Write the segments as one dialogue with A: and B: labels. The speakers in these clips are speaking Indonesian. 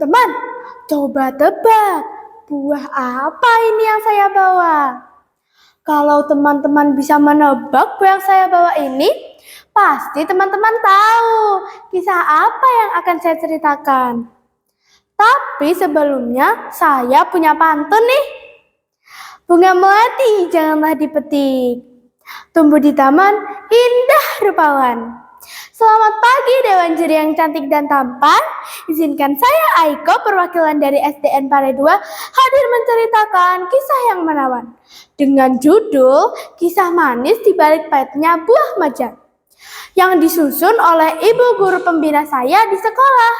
A: Teman-teman, coba tebak buah apa ini yang saya bawa? Kalau teman-teman bisa menebak buah yang saya bawa ini, pasti teman-teman tahu kisah apa yang akan saya ceritakan. Tapi sebelumnya saya punya pantun nih. Bunga melati janganlah dipetik, tumbuh di taman indah rupawan. Selamat pagi Dewan Juri yang cantik dan tampan. Izinkan saya Aiko, perwakilan dari SDN Pare 2, hadir menceritakan kisah yang menawan dengan judul Kisah Manis di Balik Pahitnya Buah Maja, yang disusun oleh ibu guru pembina saya di sekolah.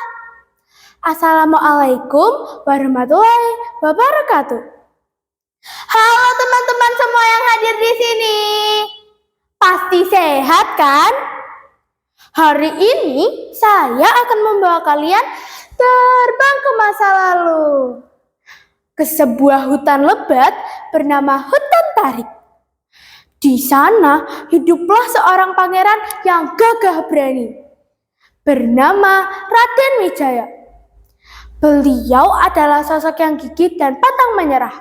A: Assalamualaikum warahmatullahi wabarakatuh. Halo teman-teman semua yang hadir di sini. Pasti sehat kan? Hari ini saya akan membawa kalian terbang ke masa lalu, ke sebuah hutan lebat bernama Hutan Tarik. Di sana hiduplah seorang pangeran yang gagah berani, bernama Raden Wijaya. Beliau adalah sosok yang gigih dan pantang menyerah.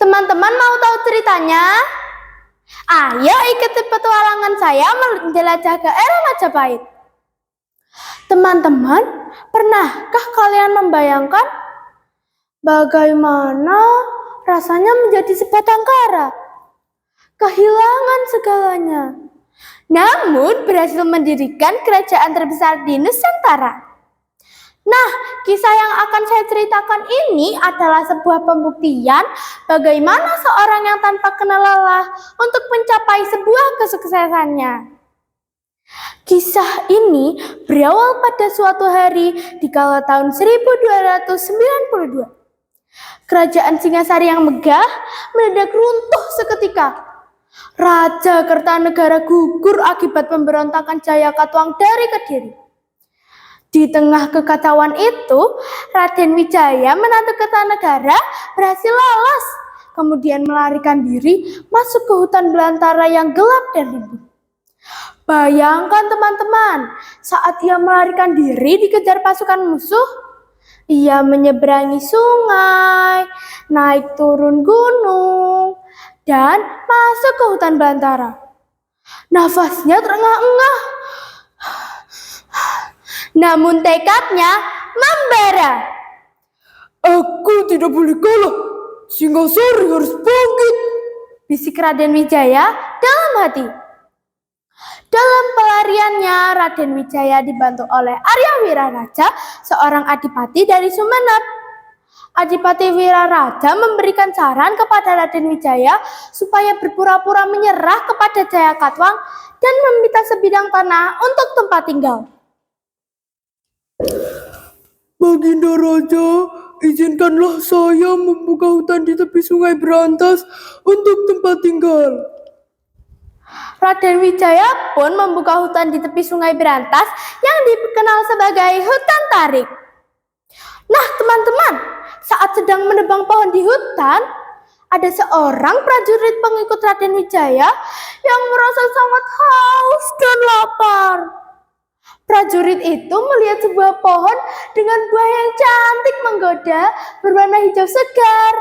A: Teman-teman mau tahu ceritanya? Ayo ikuti petualangan saya menjelajah ke era Majapahit. Teman-teman, pernahkah kalian membayangkan bagaimana rasanya menjadi sebatang kara, kehilangan segalanya, namun berhasil mendirikan kerajaan terbesar di Nusantara? Nah, kisah yang akan saya ceritakan ini adalah sebuah pembuktian bagaimana seorang yang tanpa kenal lelah untuk mencapai sebuah kesuksesannya. Kisah ini berawal pada suatu hari di kala tahun 1292. Kerajaan Singasari yang megah mendadak runtuh seketika. Raja Kertanegara gugur akibat pemberontakan Jayakatwang dari Kediri. Di tengah kekacauan itu, Raden Wijaya, menantu Kertanegara, berhasil lolos, kemudian melarikan diri masuk ke hutan belantara yang gelap dan rimbun. Bayangkan teman-teman, saat ia melarikan diri dikejar pasukan musuh, ia menyeberangi sungai, naik turun gunung, dan masuk ke hutan belantara. Nafasnya terengah-engah, namun tekadnya membara. Aku tidak boleh kalah, Singasari harus bangkit, bisik Raden Wijaya dalam hati. Dalam pelariannya, Raden Wijaya dibantu oleh Arya Wiraraja, seorang adipati dari Sumenep. Adipati Wiraraja memberikan saran kepada Raden Wijaya supaya berpura-pura menyerah kepada Jayakatwang dan meminta sebidang tanah untuk tempat tinggal.
B: Baginda Raja, izinkanlah saya membuka hutan di tepi sungai Berantas untuk tempat tinggal.
A: Raden Wijaya pun membuka hutan di tepi sungai Berantas yang dikenal sebagai Hutan Tarik. Nah teman-teman, saat sedang menebang pohon di hutan, ada seorang prajurit pengikut Raden Wijaya yang merasa sangat haus dan lapar. Prajurit itu melihat sebuah pohon dengan buah yang cantik menggoda berwarna hijau segar.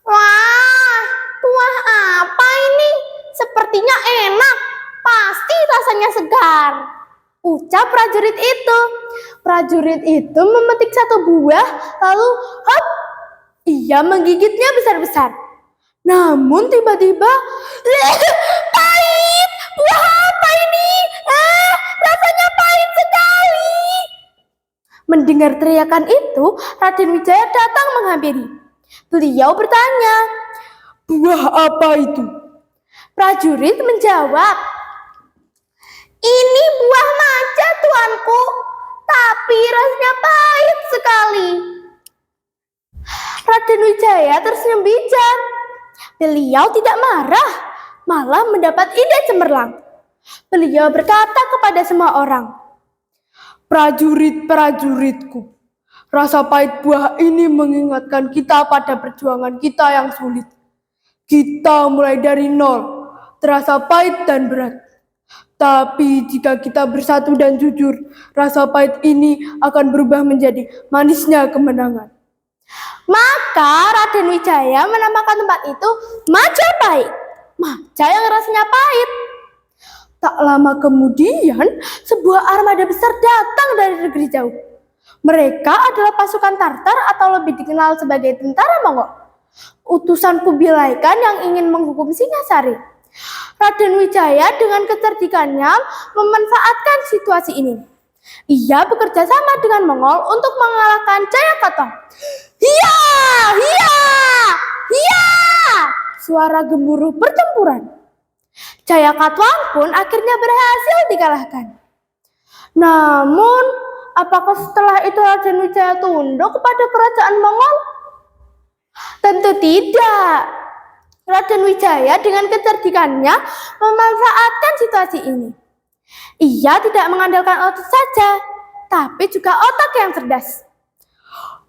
A: Wah, buah apa ini? Sepertinya enak, pasti rasanya segar, ucap prajurit itu. Prajurit itu memetik satu buah, lalu hop, ia menggigitnya besar-besar. Namun tiba-tiba, pahit, buah apa ini? Rasanya pahit sekali. Mendengar teriakan itu, Raden Wijaya datang menghampiri. Beliau bertanya,
B: buah apa itu?
A: Prajurit menjawab, ini buah maja tuanku, tapi rasanya pahit sekali. Raden Wijaya tersenyum bijak. Beliau tidak marah, malah mendapat ide cemerlang. Beliau berkata kepada semua orang,
B: prajurit-prajuritku, rasa pahit buah ini mengingatkan kita pada perjuangan kita yang sulit. Kita mulai dari nol, terasa pahit dan berat. Tapi jika kita bersatu dan jujur, rasa pahit ini akan berubah menjadi manisnya kemenangan.
A: Maka Raden Wijaya menamakan tempat itu Majapahit. Maja yang rasanya pahit.
B: Tak lama kemudian, sebuah armada besar datang dari negeri jauh.
A: Mereka adalah pasukan Tartar atau lebih dikenal sebagai tentara Mongol. Utusan Kubilai Khan yang ingin menghukum Singasari. Raden Wijaya dengan kecerdikannya memanfaatkan situasi ini. Ia bekerja sama dengan Mongol untuk mengalahkan Jayakatwang. Hiya! Hiya! Hiya! Suara gemuruh pertempuran. Jayakatwang pun akhirnya berhasil dikalahkan. Namun, apakah setelah itu Raden Wijaya tunduk kepada kerajaan Mongol? Tentu tidak. Raden Wijaya dengan kecerdikannya memanfaatkan situasi ini. Ia tidak mengandalkan otot saja, tapi juga otak yang cerdas.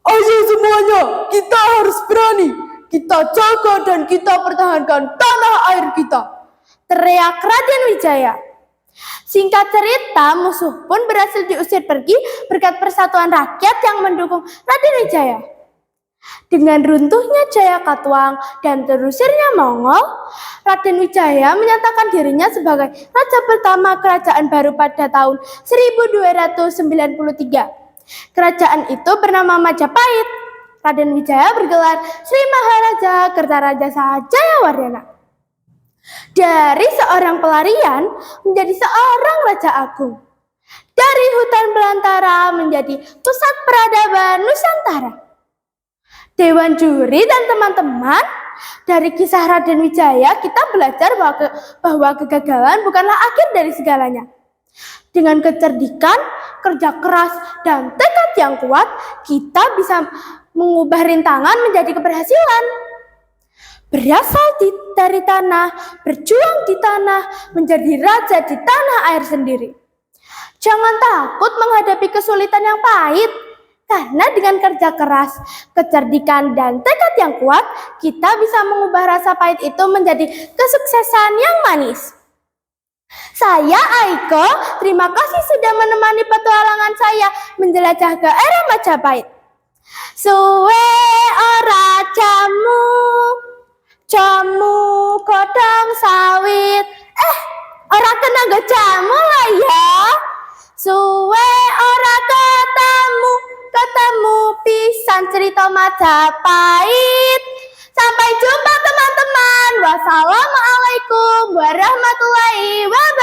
B: Ayo semuanya, kita harus berani. Kita jaga dan kita pertahankan tanah air kita,
A: teriak Raden Wijaya. Singkat cerita, musuh pun berhasil diusir pergi berkat persatuan rakyat yang mendukung Raden Wijaya. Dengan runtuhnya Jayakatwang dan terusirnya Mongol, Raden Wijaya menyatakan dirinya sebagai raja pertama kerajaan baru pada tahun 1293. Kerajaan itu bernama Majapahit. Raden Wijaya bergelar Sri Maharaja Kertaraja Jayawardhana. Dari seorang pelarian menjadi seorang raja agung. Dari hutan belantara menjadi pusat peradaban Nusantara. Dewan juri dan teman-teman, dari kisah Raden Wijaya kita belajar bahwa kegagalan bukanlah akhir dari segalanya. Dengan kecerdikan, kerja keras, dan tekad yang kuat, kita bisa mengubah rintangan menjadi keberhasilan. Berasal dari tanah, berjuang di tanah, menjadi raja di tanah air sendiri. Jangan takut menghadapi kesulitan yang pahit, karena dengan kerja keras, kecerdikan, dan tekad yang kuat, kita bisa mengubah rasa pahit itu menjadi kesuksesan yang manis. Saya Aiko, terima kasih sudah menemani petualangan saya menjelajah ke era Majapahit. Suwe ora jamu godhong sawit. Ora kena nggo jamu lah ya. Suwe ora ketemu pisan cerita Majapahit. Sampai jumpa teman-teman. Wassalamualaikum warahmatullahi wabarakatuh.